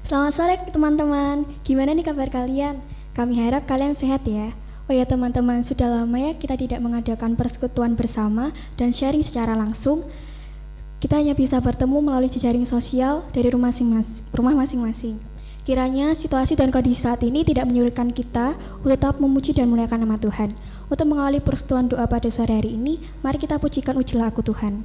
Selamat sore teman-teman, gimana nih kabar kalian? Kami harap kalian sehat ya. Oh ya teman-teman, sudah lama ya kita tidak mengadakan persekutuan bersama dan sharing secara langsung. Kita hanya bisa bertemu melalui jejaring sosial dari rumah masing-masing. Kiranya situasi dan kondisi saat ini tidak menyurutkan kita untuk tetap memuji dan memuliakan nama Tuhan. Untuk mengawali persekutuan doa pada sore hari ini, mari kita pujikan Ujilah Aku Tuhan.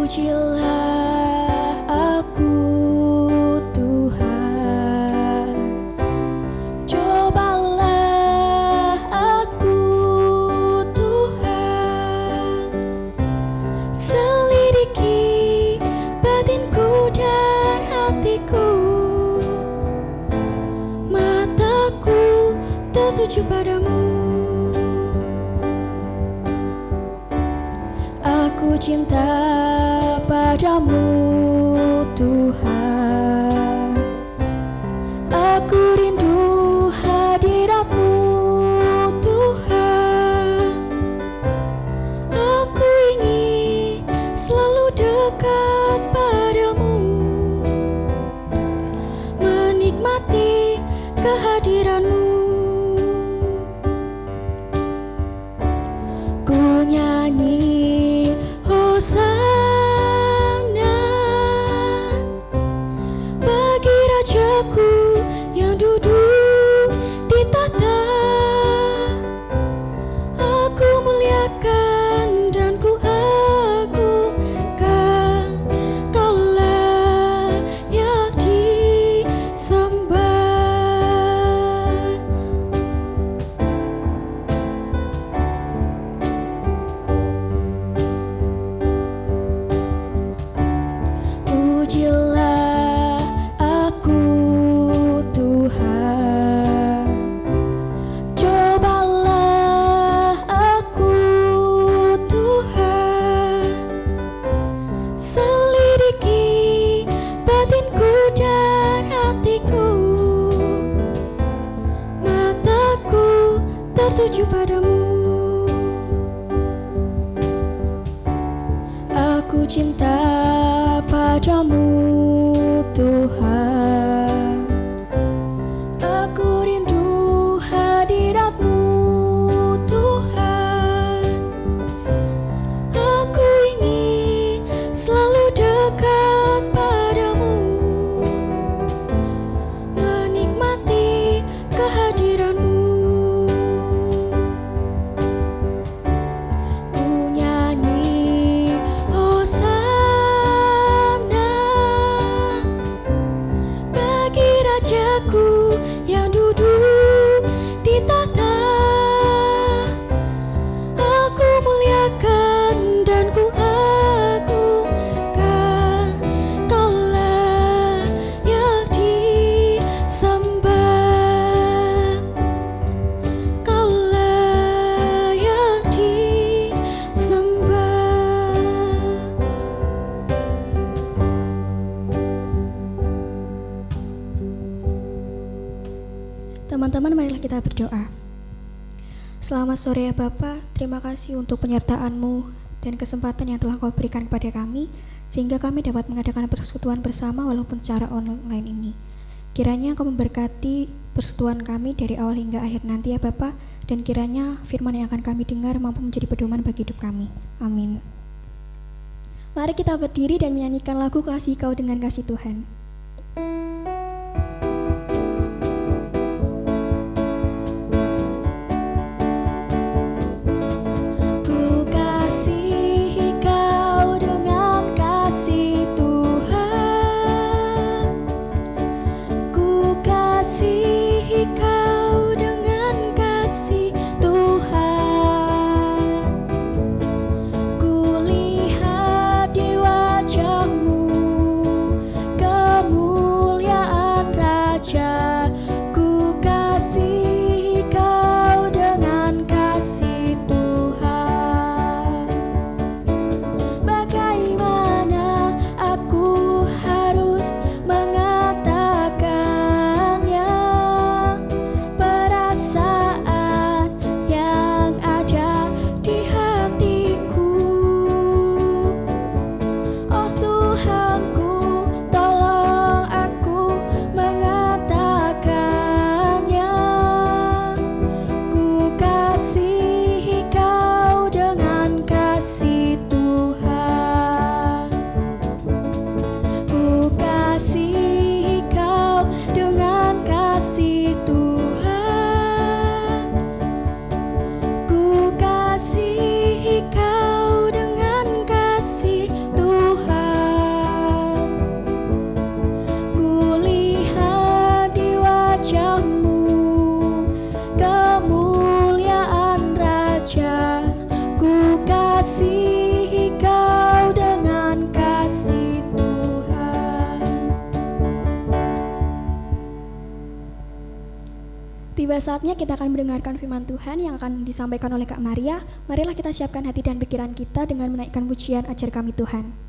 Ujilah aku Tuhan, cobalah aku Tuhan, selidiki batinku dan hatiku, mataku tertuju padamu. Aku cinta padamu Tuhan, aku rindu hadirat-Mu Tuhan, aku ingin selalu dekat padamu, menikmati kehadiran-Mu. Ku nyanyi Hosana bagi Rajaku yang duduk di tahta. Aku muliakan dan ku agungkan, Kau layak disembah. Ujilah aku Tuhan, cobalah aku Tuhan, selidiki batinku dan hatiku, mataku tertuju padamu. Aku cinta padamu Tuhan, aku rindu hadirat-Mu Tuhan, aku ingin selalu dekat padamu, menikmati kehadiran-Mu. Ku nyanyi Hosana bagi Rajaku yang duduk di tahta. Aku muliakan dan ku agungkan, Kau layak disembah, Kau layak disembah. Teman-teman, marilah kita berdoa. Selamat sore ya Bapa, terima kasih untuk penyertaan-Mu dan kesempatan yang telah Kau berikan kepada kami, sehingga kami dapat mengadakan persekutuan bersama walaupun secara online ini. Kiranya Kau memberkati persekutuan kami dari awal hingga akhir nanti ya Bapa, dan kiranya firman yang akan kami dengar mampu menjadi pedoman bagi hidup kami. Amin. Mari kita berdiri dan menyanyikan lagu Kasih Kau dengan Kasih Tuhan. Ku kasihi Kau dengan kasih Tuhan, ku kasihi Kau dengan kasih Tuhan. Ku lihat di wajah-Mu tiba saatnya kita akan mendengarkan firman Tuhan yang akan disampaikan oleh Kak Maria. Marilah kita siapkan hati dan pikiran kita dengan menaikkan pujian Ajar Kami Tuhan.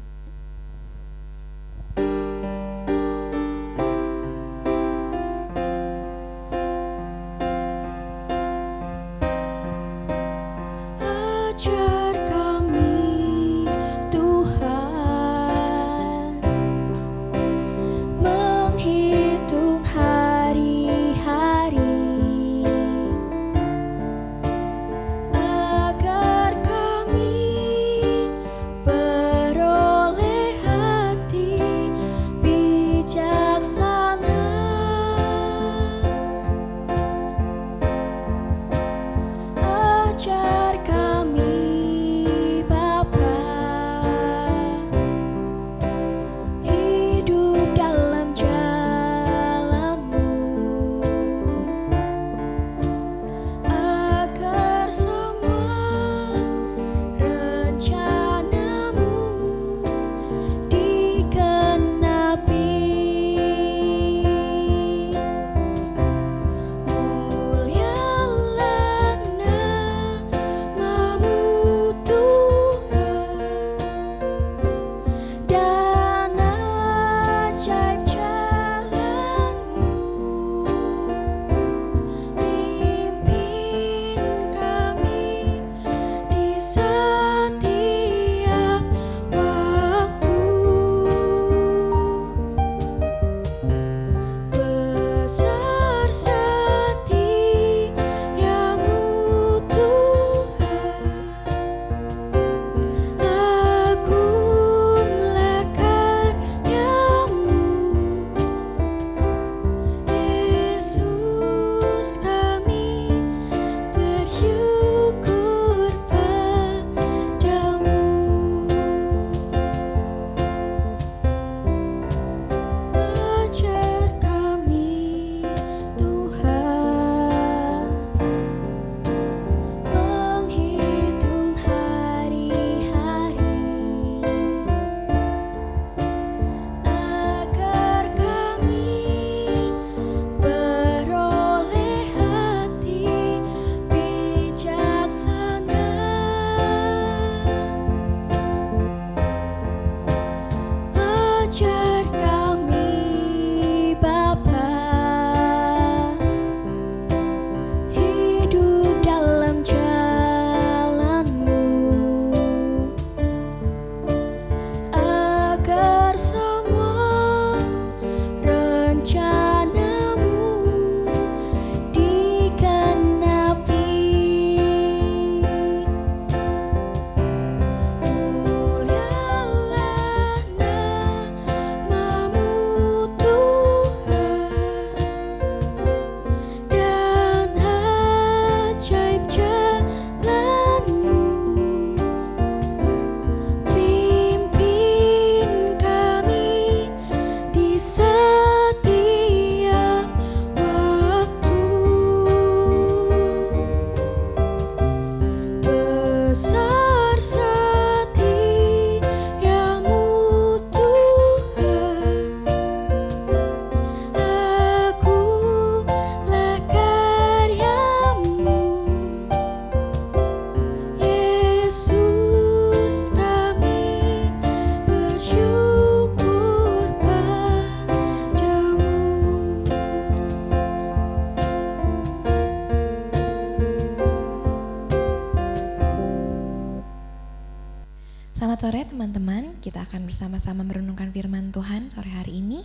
Selamat sore teman-teman, kita akan bersama-sama merenungkan firman Tuhan sore hari ini.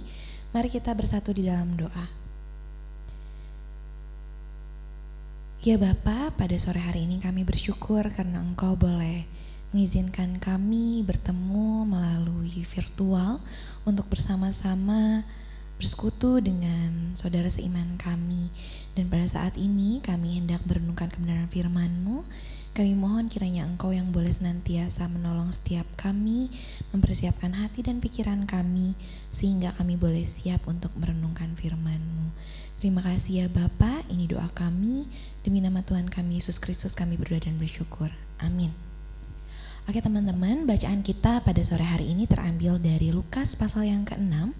Mari kita bersatu di dalam doa. Ya Bapa, pada sore hari ini kami bersyukur karena Engkau boleh mengizinkan kami bertemu melalui virtual untuk bersama-sama bersekutu dengan saudara seiman kami. Dan pada saat ini kami hendak merenungkan kebenaran firman-Mu. Kami mohon kiranya Engkau yang boleh senantiasa menolong setiap kami, mempersiapkan hati dan pikiran kami, sehingga kami boleh siap untuk merenungkan firman-Mu. Terima kasih ya Bapa, ini doa kami, demi nama Tuhan kami Yesus Kristus kami berdoa dan bersyukur. Amin. Oke teman-teman, bacaan kita pada sore hari ini terambil dari Lukas pasal yang ke-6,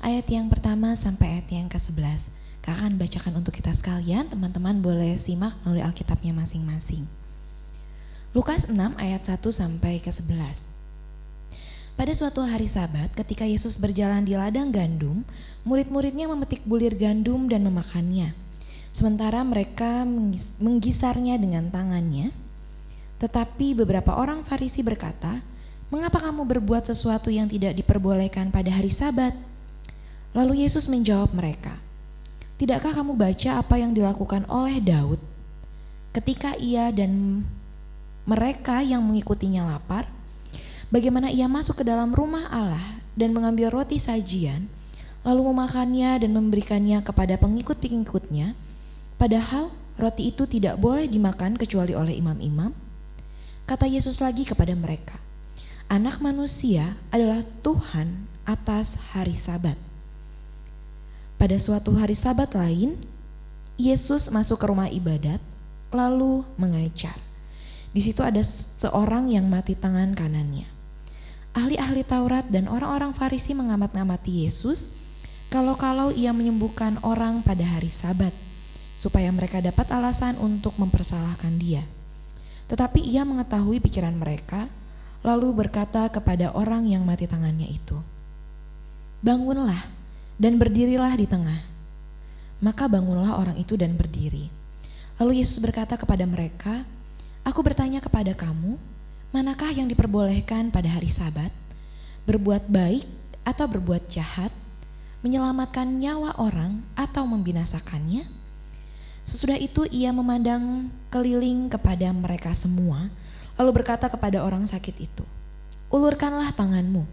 ayat yang pertama sampai ayat yang ke-11. Kakak akan bacakan untuk kita sekalian, teman-teman boleh simak melalui Alkitabnya masing-masing. Lukas 6 ayat 1 sampai ke 11. Pada suatu hari Sabat, ketika Yesus berjalan di ladang gandum, murid-muridnya memetik bulir gandum dan memakannya. Sementara mereka menggisarnya dengan tangannya. Tetapi beberapa orang Farisi berkata, "Mengapa kamu berbuat sesuatu yang tidak diperbolehkan pada hari Sabat?" Lalu Yesus menjawab mereka, "Tidakkah kamu baca apa yang dilakukan oleh Daud ketika ia dan mereka yang mengikutinya lapar? Bagaimana ia masuk ke dalam rumah Allah dan mengambil roti sajian, lalu memakannya dan memberikannya kepada pengikut-pengikutnya, padahal roti itu tidak boleh dimakan kecuali oleh imam-imam?" Kata Yesus lagi kepada mereka, "Anak manusia adalah Tuhan atas hari Sabat." Pada suatu hari Sabat lain, Yesus masuk ke rumah ibadat lalu mengajar. Di situ ada seorang yang mati tangan kanannya. Ahli-ahli Taurat dan orang-orang Farisi mengamat-ngamati Yesus kalau-kalau ia menyembuhkan orang pada hari Sabat, supaya mereka dapat alasan untuk mempersalahkan dia. Tetapi ia mengetahui pikiran mereka, lalu berkata kepada orang yang mati tangannya itu, "Bangunlah dan berdirilah di tengah." Maka bangunlah orang itu dan berdiri. Lalu Yesus berkata kepada mereka, "Aku bertanya kepada kamu, manakah yang diperbolehkan pada hari Sabat? Berbuat baik atau berbuat jahat? Menyelamatkan nyawa orang atau membinasakannya?" Sesudah itu ia memandang keliling kepada mereka semua, lalu berkata kepada orang sakit itu, "Ulurkanlah tanganmu."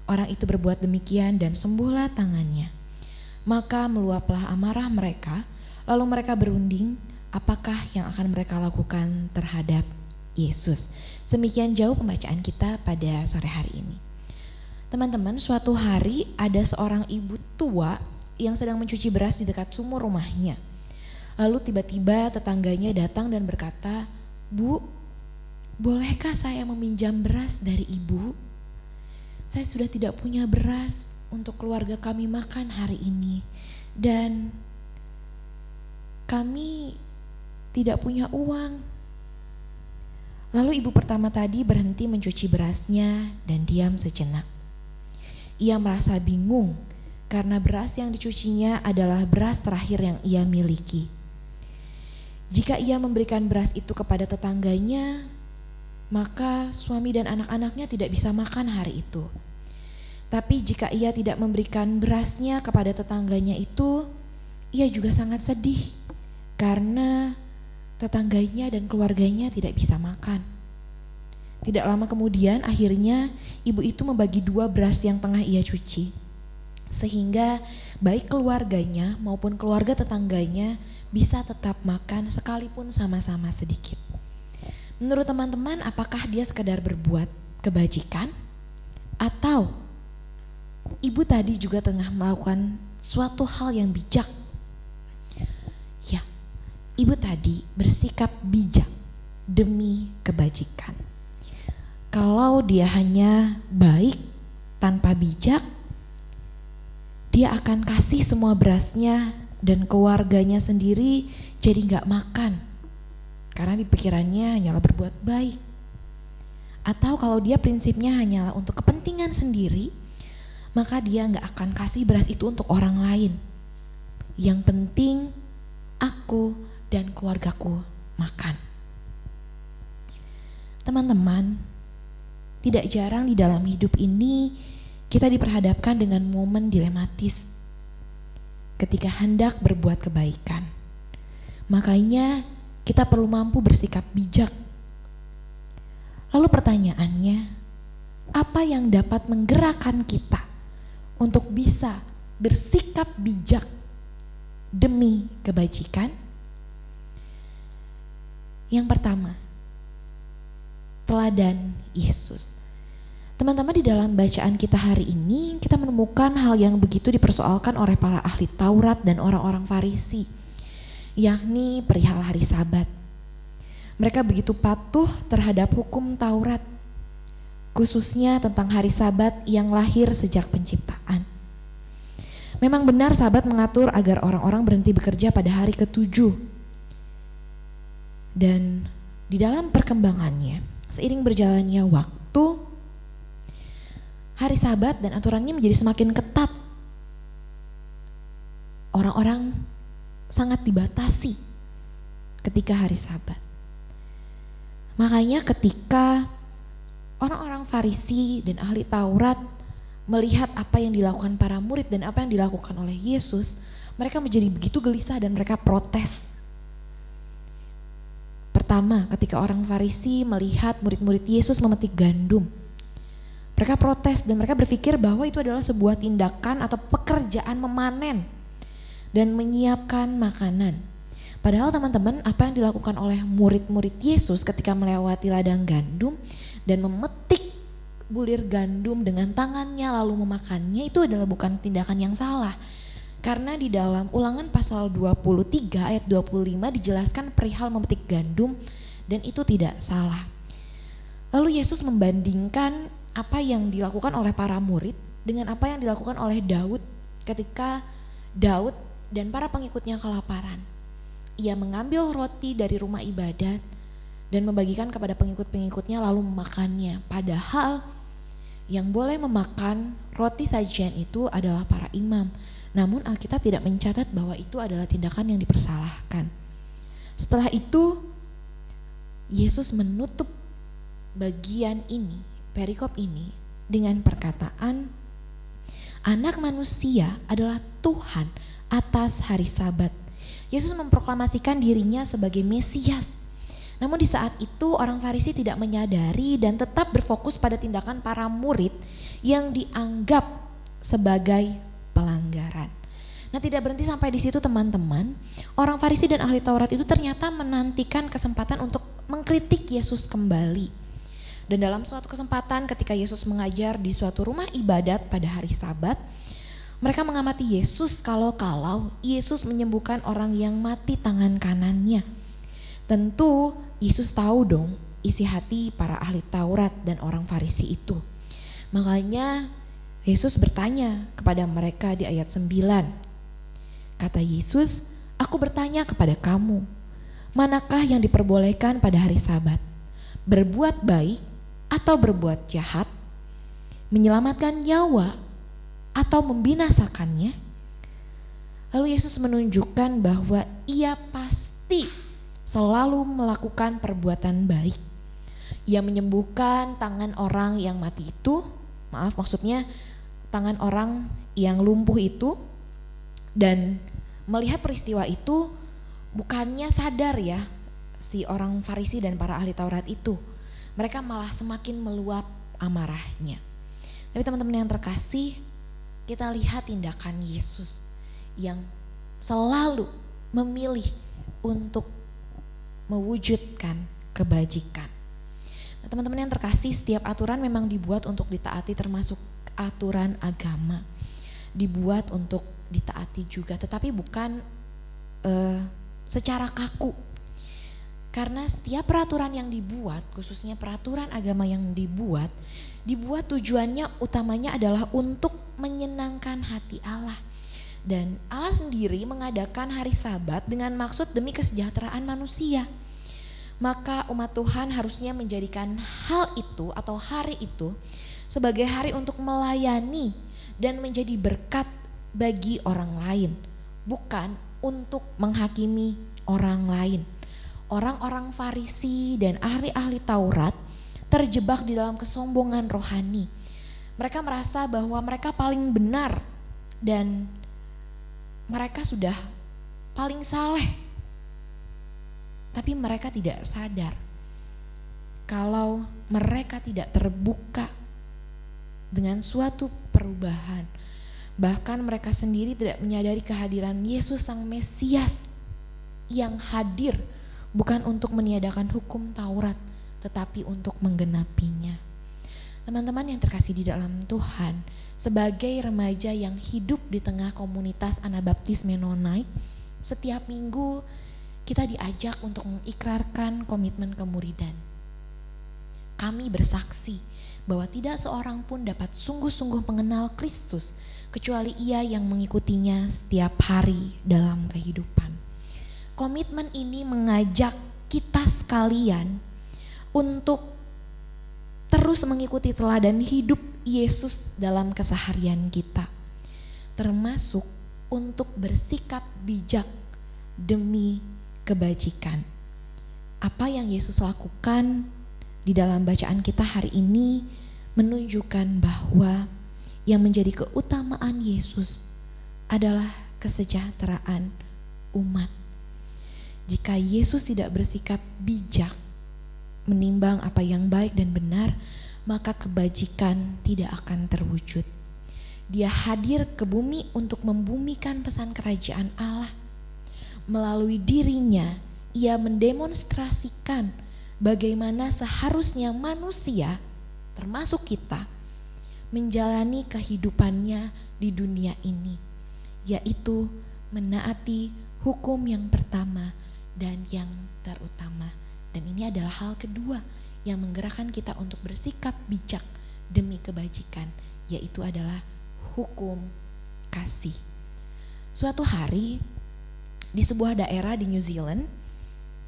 Orang itu berbuat demikian dan sembuhlah tangannya. Maka meluaplah amarah mereka, lalu mereka berunding apakah yang akan mereka lakukan terhadap Yesus. Semikian jauh pembacaan kita pada sore hari ini. Teman-teman, suatu hari ada seorang ibu tua yang sedang mencuci beras di dekat sumur rumahnya. Lalu tiba-tiba tetangganya datang dan berkata, "Bu, bolehkah saya meminjam beras dari ibu? Saya sudah tidak punya beras untuk keluarga kami makan hari ini. Dan kami tidak punya uang." Lalu ibu pertama tadi berhenti mencuci berasnya dan diam sejenak. Ia merasa bingung karena beras yang dicucinya adalah beras terakhir yang ia miliki. Jika ia memberikan beras itu kepada tetangganya, maka suami dan anak-anaknya tidak bisa makan hari itu. Tapi jika ia tidak memberikan berasnya kepada tetangganya itu, ia juga sangat sedih karena tetangganya dan keluarganya tidak bisa makan. Tidak lama kemudian akhirnya ibu itu membagi 2 beras yang tengah ia cuci, sehingga baik keluarganya maupun keluarga tetangganya bisa tetap makan sekalipun sama-sama sedikit. Menurut teman-teman, apakah dia sekedar berbuat kebajikan? Atau ibu tadi juga tengah melakukan suatu hal yang bijak? Ya, ibu tadi bersikap bijak demi kebajikan. Kalau dia hanya baik tanpa bijak, dia akan kasih semua berasnya dan keluarganya sendiri jadi gak makan, karena di pikirannya hanyalah berbuat baik. Atau kalau dia prinsipnya hanyalah untuk kepentingan sendiri, maka dia gak akan kasih beras itu untuk orang lain. Yang penting aku dan keluargaku makan. Teman-teman, tidak jarang di dalam hidup ini kita diperhadapkan dengan momen dilematis ketika hendak berbuat kebaikan. Makanya kita perlu mampu bersikap bijak. Lalu pertanyaannya, apa yang dapat menggerakkan kita untuk bisa bersikap bijak demi kebajikan? Yang pertama, teladan Yesus. Teman-teman, di dalam bacaan kita hari ini kita menemukan hal yang begitu dipersoalkan oleh para ahli Taurat dan orang-orang Farisi, yakni perihal hari Sabat. Mereka begitu patuh terhadap hukum Taurat, khususnya tentang hari Sabat yang lahir sejak penciptaan. Memang benar Sabat mengatur agar orang-orang berhenti bekerja pada hari ke-7. Dan di dalam perkembangannya, seiring berjalannya waktu, hari Sabat dan aturannya menjadi semakin ketat. Orang-orang sangat dibatasi ketika hari Sabat. Makanya ketika orang-orang Farisi dan ahli Taurat melihat apa yang dilakukan para murid dan apa yang dilakukan oleh Yesus, mereka menjadi begitu gelisah dan mereka protes. Pertama, ketika orang Farisi melihat murid-murid Yesus memetik gandum, mereka protes dan mereka berpikir bahwa itu adalah sebuah tindakan atau pekerjaan memanen dan menyiapkan makanan. Padahal teman-teman, apa yang dilakukan oleh murid-murid Yesus ketika melewati ladang gandum dan memetik bulir gandum dengan tangannya lalu memakannya, itu adalah bukan tindakan yang salah. Karena di dalam Ulangan pasal 23 ayat 25 dijelaskan perihal memetik gandum dan itu tidak salah. Lalu Yesus membandingkan apa yang dilakukan oleh para murid dengan apa yang dilakukan oleh Daud ketika Daud dan para pengikutnya kelaparan. Ia mengambil roti dari rumah ibadat dan membagikan kepada pengikut-pengikutnya lalu memakannya. Padahal yang boleh memakan roti sajian itu adalah para imam. Namun Alkitab tidak mencatat bahwa itu adalah tindakan yang dipersalahkan. Setelah itu Yesus menutup bagian ini, perikop ini, dengan perkataan, Anak manusia adalah Tuhan atas hari Sabat. Yesus memproklamasikan dirinya sebagai Mesias. Namun di saat itu orang Farisi tidak menyadari dan tetap berfokus pada tindakan para murid yang dianggap sebagai pelanggaran. Nah, tidak berhenti sampai di situ teman-teman. Orang Farisi dan ahli Taurat itu ternyata menantikan kesempatan untuk mengkritik Yesus kembali. Dan dalam suatu kesempatan ketika Yesus mengajar di suatu rumah ibadat pada hari Sabat, mereka mengamati Yesus kalau Yesus menyembuhkan orang yang mati tangan kanannya. Tentu Yesus tahu dong isi hati para ahli Taurat dan orang Farisi itu. Makanya Yesus bertanya kepada mereka di ayat 9. Kata Yesus, "Aku bertanya kepada kamu, manakah yang diperbolehkan pada hari Sabat? Berbuat baik atau berbuat jahat? Menyelamatkan nyawa atau membinasakannya?" Lalu Yesus menunjukkan bahwa ia pasti selalu melakukan perbuatan baik. Ia menyembuhkan tangan orang yang mati itu, maksudnya tangan orang yang lumpuh itu, dan melihat peristiwa itu bukannya sadar ya si orang Farisi dan para ahli Taurat itu. Mereka malah semakin meluap amarahnya. Tapi teman-teman yang terkasih, kita lihat tindakan Yesus yang selalu memilih untuk mewujudkan kebajikan. Nah, teman-teman yang terkasih, setiap aturan memang dibuat untuk ditaati, termasuk aturan agama. Dibuat untuk ditaati juga, tetapi bukan secara kaku. Karena setiap peraturan yang dibuat, khususnya peraturan agama yang dibuat tujuannya utamanya adalah untuk menyenangkan hati Allah. Dan Allah sendiri mengadakan hari Sabat dengan maksud demi kesejahteraan manusia. Maka umat Tuhan harusnya menjadikan hal itu atau hari itu sebagai hari untuk melayani dan menjadi berkat bagi orang lain, bukan untuk menghakimi orang lain. Orang-orang Farisi dan ahli-ahli Taurat terjebak di dalam kesombongan rohani. Mereka merasa bahwa mereka paling benar dan mereka sudah paling saleh. Tapi mereka tidak sadar kalau mereka tidak terbuka dengan suatu perubahan. Bahkan mereka sendiri tidak menyadari kehadiran Yesus Sang Mesias yang hadir bukan untuk meniadakan hukum Taurat, tetapi untuk menggenapinya. Teman-teman yang terkasih di dalam Tuhan, sebagai remaja yang hidup di tengah komunitas Anabaptis Mennonite, setiap minggu kita diajak untuk mengikrarkan komitmen kemuridan. Kami bersaksi bahwa tidak seorang pun dapat sungguh-sungguh mengenal Kristus kecuali Ia yang mengikutinya setiap hari dalam kehidupan. Komitmen ini mengajak kita sekalian untuk terus mengikuti teladan hidup Yesus dalam keseharian kita, termasuk untuk bersikap bijak demi kebajikan. Apa yang Yesus lakukan di dalam bacaan kita hari ini menunjukkan bahwa yang menjadi keutamaan Yesus adalah kesejahteraan umat. Jika Yesus tidak bersikap bijak menimbang apa yang baik dan benar, maka kebajikan tidak akan terwujud. Dia hadir ke bumi untuk membumikan pesan kerajaan Allah. Melalui dirinya, Ia mendemonstrasikan bagaimana seharusnya manusia, termasuk kita, menjalani kehidupannya di dunia ini, yaitu menaati hukum yang pertama dan yang terutama. Dan ini adalah hal kedua yang menggerakkan kita untuk bersikap bijak demi kebajikan, yaitu adalah hukum kasih. Suatu hari di sebuah daerah di New Zealand,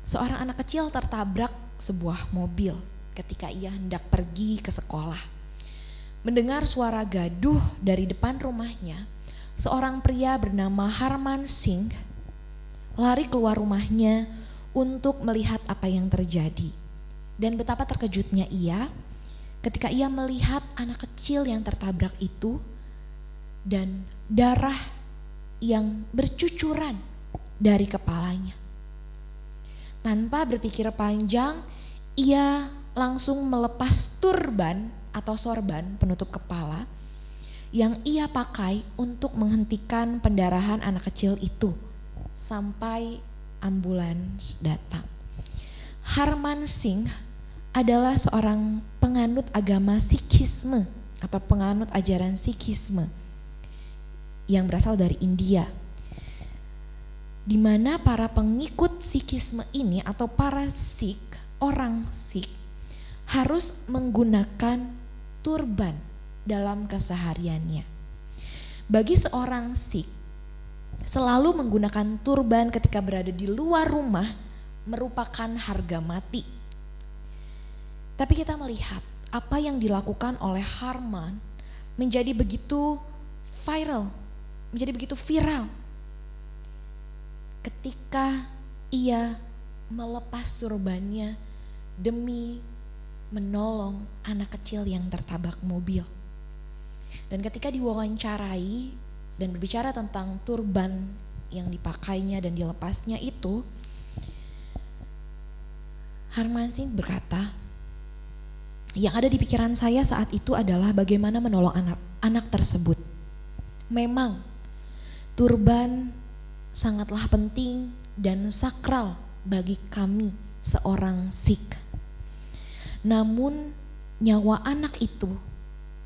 seorang anak kecil tertabrak sebuah mobil ketika ia hendak pergi ke sekolah. Mendengar suara gaduh dari depan rumahnya, seorang pria bernama Harman Singh lari keluar rumahnya untuk melihat apa yang terjadi. Dan betapa terkejutnya ia ketika ia melihat anak kecil yang tertabrak itu dan darah yang bercucuran dari kepalanya. Tanpa berpikir panjang, ia langsung melepas turban atau sorban penutup kepala yang ia pakai untuk menghentikan pendarahan anak kecil itu sampai ambulans datang. Harman Singh adalah seorang penganut agama Sikhisme atau penganut ajaran Sikhisme yang berasal dari India, di mana para pengikut Sikhisme ini atau para Sikh, orang Sikh, harus menggunakan turban dalam kesehariannya. Bagi seorang Sikh, selalu menggunakan turban ketika berada di luar rumah merupakan harga mati. Tapi kita melihat apa yang dilakukan oleh Harman menjadi begitu viral, menjadi begitu viral ketika ia melepas turbannya demi menolong anak kecil yang tertabrak mobil. Dan ketika diwawancarai dan berbicara tentang turban yang dipakainya dan dilepasnya itu, Harman Singh berkata, yang ada di pikiran saya saat itu adalah bagaimana menolong anak tersebut. Memang turban sangatlah penting dan sakral bagi kami seorang Sikh. Namun nyawa anak itu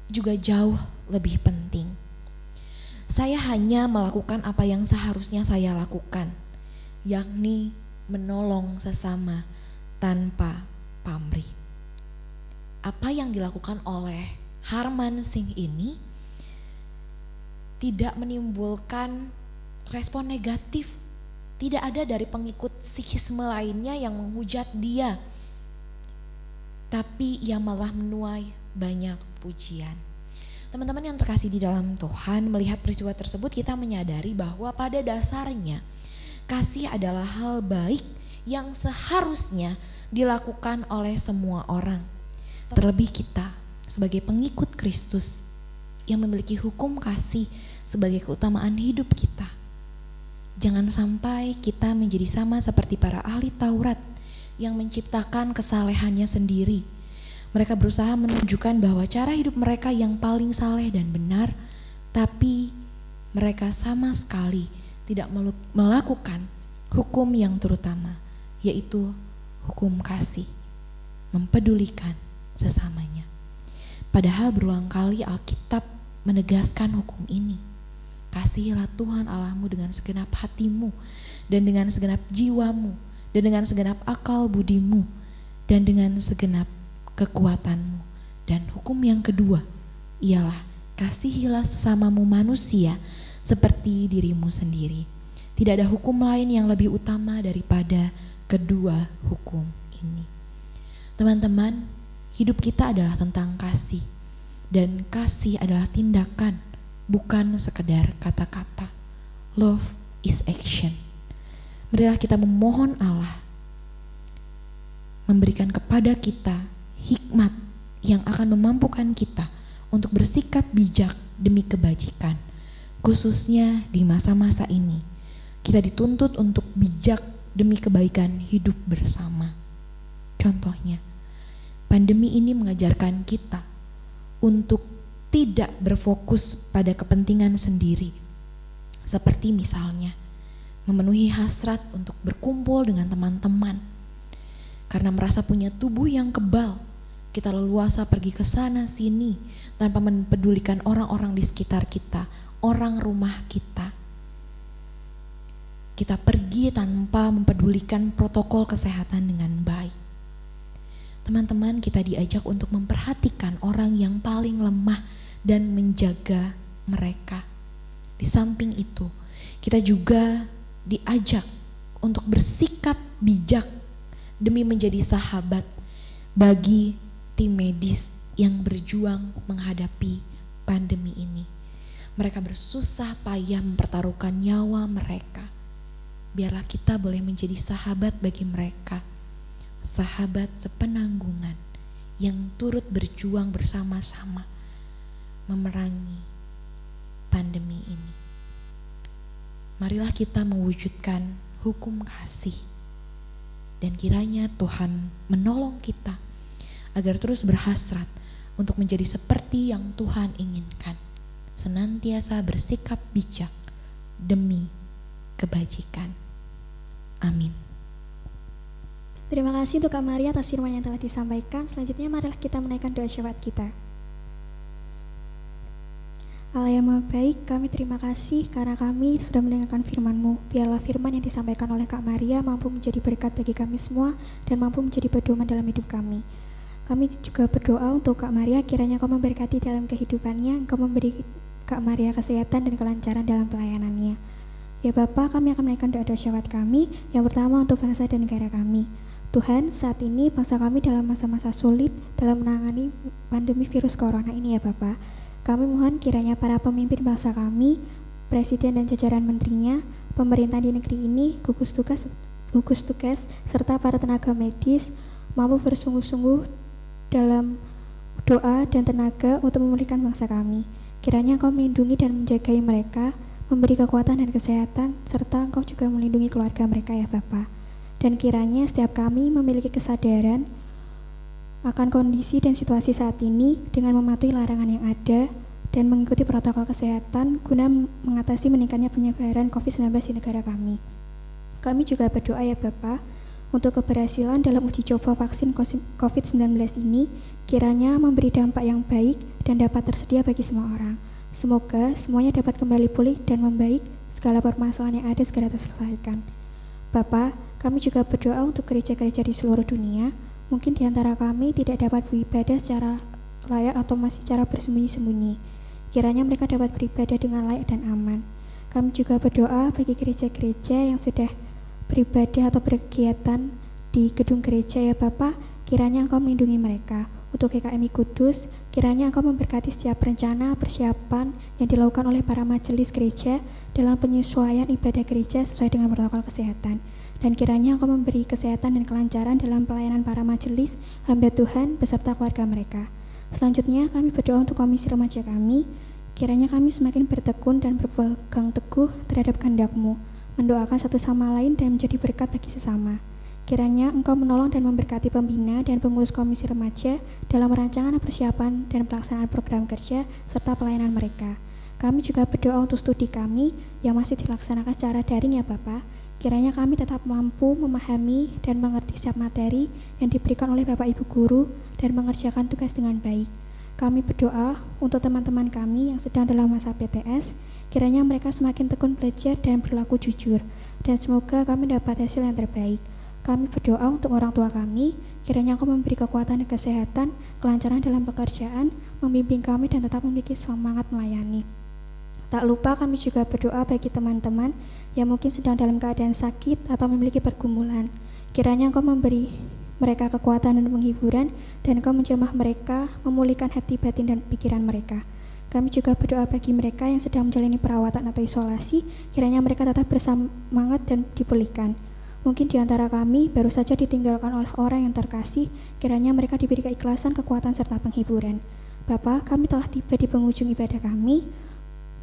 juga jauh lebih penting. Saya hanya melakukan apa yang seharusnya saya lakukan, yakni menolong sesama tanpa pamrih. Apa yang dilakukan oleh Harman Singh ini tidak menimbulkan respon negatif. Tidak ada dari pengikut Sikhisme lainnya yang menghujat dia, tapi ia malah menuai banyak pujian. Teman-teman yang terkasih di dalam Tuhan, melihat peristiwa tersebut kita menyadari bahwa pada dasarnya kasih adalah hal baik yang seharusnya dilakukan oleh semua orang. Terlebih kita sebagai pengikut Kristus yang memiliki hukum kasih sebagai keutamaan hidup kita. Jangan sampai kita menjadi sama seperti para ahli Taurat yang menciptakan kesalehannya sendiri. Mereka berusaha menunjukkan bahwa cara hidup mereka yang paling saleh dan benar, tapi mereka sama sekali tidak melakukan hukum yang terutama, yaitu hukum kasih, mempedulikan sesamanya. Padahal berulang kali Alkitab menegaskan hukum ini. Kasihilah Tuhan Allahmu dengan segenap hatimu dan dengan segenap jiwamu dan dengan segenap akal budimu dan dengan segenap kekuatanmu. Dan hukum yang kedua ialah kasihilah sesamamu manusia seperti dirimu sendiri. Tidak ada hukum lain yang lebih utama daripada kedua hukum ini. Teman-teman, hidup kita adalah tentang kasih. Dan kasih adalah tindakan, bukan sekedar kata-kata. Love is action. Marilah kita memohon Allah memberikan kepada kita hikmat yang akan memampukan kita untuk bersikap bijak demi kebajikan. Khususnya di masa-masa ini, kita dituntut untuk bijak demi kebaikan hidup bersama. Contohnya, pandemi ini mengajarkan kita untuk tidak berfokus pada kepentingan sendiri. Seperti misalnya, memenuhi hasrat untuk berkumpul dengan teman-teman. Karena merasa punya tubuh yang kebal, kita leluasa pergi ke sana sini tanpa mempedulikan orang-orang di sekitar kita, orang rumah kita. Kita pergi tanpa mempedulikan protokol kesehatan dengan baik. Teman-teman, kita diajak untuk memperhatikan orang yang paling lemah dan menjaga mereka. Di samping itu, kita juga diajak untuk bersikap bijak demi menjadi sahabat bagi tim medis yang berjuang menghadapi pandemi ini. Mereka bersusah payah mempertaruhkan nyawa mereka. Biarlah kita boleh menjadi sahabat bagi mereka, sahabat sepenanggungan yang turut berjuang bersama-sama memerangi pandemi ini. Marilah kita mewujudkan hukum kasih, dan kiranya Tuhan menolong kita agar terus berhasrat untuk menjadi seperti yang Tuhan inginkan, senantiasa bersikap bijak demi kebajikan. Amin. Terima kasih untuk Kak Maria atas firman yang telah disampaikan. Selanjutnya marilah kita menaikkan doa syafaat kita. Allah yang Maha Baik, kami terima kasih karena kami sudah mendengarkan firman-Mu. Biarlah firman yang disampaikan oleh Kak Maria mampu menjadi berkat bagi kami semua dan mampu menjadi pedoman dalam hidup kami. Kami juga berdoa untuk Kak Maria, kiranya Kau memberkati dalam kehidupannya, Engkau memberi Kak Maria kesehatan dan kelancaran dalam pelayanannya. Ya Bapa, kami akan menaikkan doa-doa syafaat kami. Yang pertama untuk bangsa dan negara kami. Tuhan, saat ini bangsa kami dalam masa-masa sulit dalam menangani pandemi virus corona ini ya Bapa. Kami mohon kiranya para pemimpin bangsa kami, presiden dan jajaran menterinya, pemerintah di negeri ini, gugus tugas, serta para tenaga medis mampu bersungguh-sungguh dalam doa dan tenaga untuk memulihkan bangsa kami. Kiranya Engkau melindungi dan menjagai mereka, memberi kekuatan dan kesehatan, serta Engkau juga melindungi keluarga mereka ya Bapa. Dan kiranya setiap kami memiliki kesadaran akan kondisi dan situasi saat ini dengan mematuhi larangan yang ada dan mengikuti protokol kesehatan guna mengatasi meningkatnya penyebaran COVID-19 di negara kami. Kami juga berdoa ya Bapa, untuk keberhasilan dalam uji coba vaksin COVID-19 ini, kiranya memberi dampak yang baik dan dapat tersedia bagi semua orang. Semoga semuanya dapat kembali pulih dan membaik, segala permasalahan yang ada segera terselesaikan. Bapa, kami juga berdoa untuk gereja-gereja di seluruh dunia. Mungkin di antara kami tidak dapat beribadah secara layak atau masih secara bersembunyi-sembunyi. Kiranya mereka dapat beribadah dengan layak dan aman. Kami juga berdoa bagi gereja-gereja yang sudah beribadah atau berkegiatan di gedung gereja ya Bapa, kiranya Engkau melindungi mereka. Untuk GKMI Kudus, kiranya Engkau memberkati setiap rencana persiapan yang dilakukan oleh para majelis gereja dalam penyesuaian ibadah gereja sesuai dengan protokol kesehatan. Dan kiranya Engkau memberi kesehatan dan kelancaran dalam pelayanan para majelis, hamba Tuhan, beserta keluarga mereka. Selanjutnya kami berdoa untuk komisi remaja kami, kiranya kami semakin bertekun dan berpegang teguh terhadap kehendak-Mu, mendoakan satu sama lain dan menjadi berkat bagi sesama. Kiranya Engkau menolong dan memberkati pembina dan pengurus komisi remaja dalam rancangan persiapan dan pelaksanaan program kerja serta pelayanan mereka. Kami juga berdoa untuk studi kami yang masih dilaksanakan secara daring ya Bapa. Kiranya kami tetap mampu memahami dan mengerti setiap materi yang diberikan oleh Bapak Ibu Guru dan mengerjakan tugas dengan baik. Kami berdoa untuk teman-teman kami yang sedang dalam masa PTS, kiranya mereka semakin tekun belajar dan berlaku jujur, dan semoga kami dapat hasil yang terbaik. Kami berdoa untuk orang tua kami, kiranya Engkau memberi kekuatan dan kesehatan, kelancaran dalam pekerjaan, membimbing kami dan tetap memiliki semangat melayani. Tak lupa kami juga berdoa bagi teman-teman yang mungkin sedang dalam keadaan sakit atau memiliki pergumulan. Kiranya Engkau memberi mereka kekuatan dan penghiburan, dan Engkau menjamah mereka, memulihkan hati, batin, dan pikiran mereka. Kami juga berdoa bagi mereka yang sedang menjalani perawatan atau isolasi, kiranya mereka tetap bersemangat dan dipulihkan. Mungkin di antara kami baru saja ditinggalkan oleh orang yang terkasih, kiranya mereka diberi keikhlasan, kekuatan, serta penghiburan. Bapa, kami telah tiba di penghujung ibadah kami.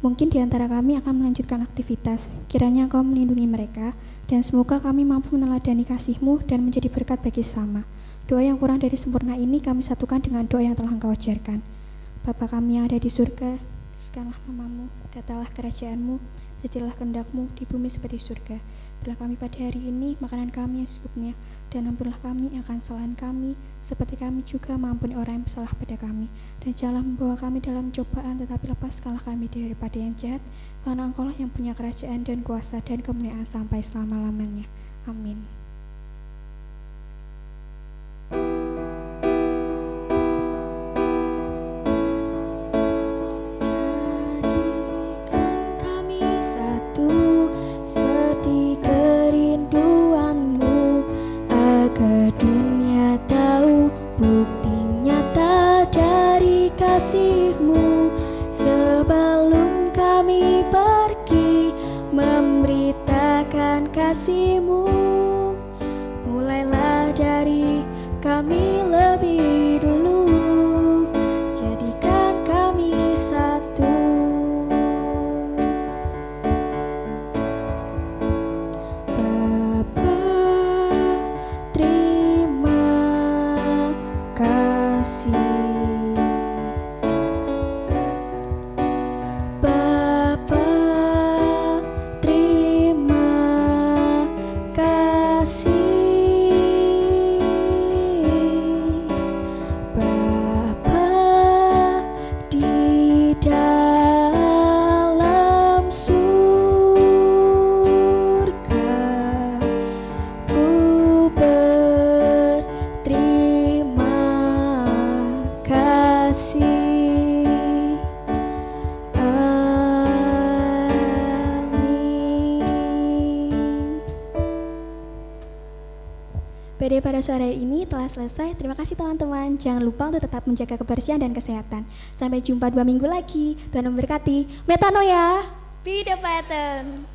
Mungkin di antara kami akan melanjutkan aktivitas, kiranya Engkau melindungi mereka, dan semoga kami mampu meneladani kasih-Mu dan menjadi berkat bagi sesama. Doa yang kurang dari sempurna ini kami satukan dengan doa yang telah Engkau ajarkan. Bapa kami yang ada di surga, kuduskanlah namamu, datanglah kerajaan-Mu, jadilah kehendak-Mu di bumi seperti surga. Berilah kami pada hari ini makanan kami yang secukupnya, dan ampunilah kami akan kesalahan kami, seperti kami juga mengampuni orang yang bersalah pada kami. Dan janganlah membawa kami dalam cobaan, tetapi lepaskanlah kami daripada yang jahat, karena Engkau lah yang punya kerajaan dan kuasa dan kemuliaan sampai selama-lamanya. Amin. Kasih-Mu sebelum kami pergi memberitakan kasih-Mu, mulailah dari kami lebih dulu, jadikan kami satu. Bapa, terima kasih. PD pada sore ini telah selesai. Terima kasih teman-teman. Jangan lupa untuk tetap menjaga kebersihan dan kesehatan. Sampai jumpa 2 minggu lagi. Tuhan memberkati. Metanoia. Be the pattern.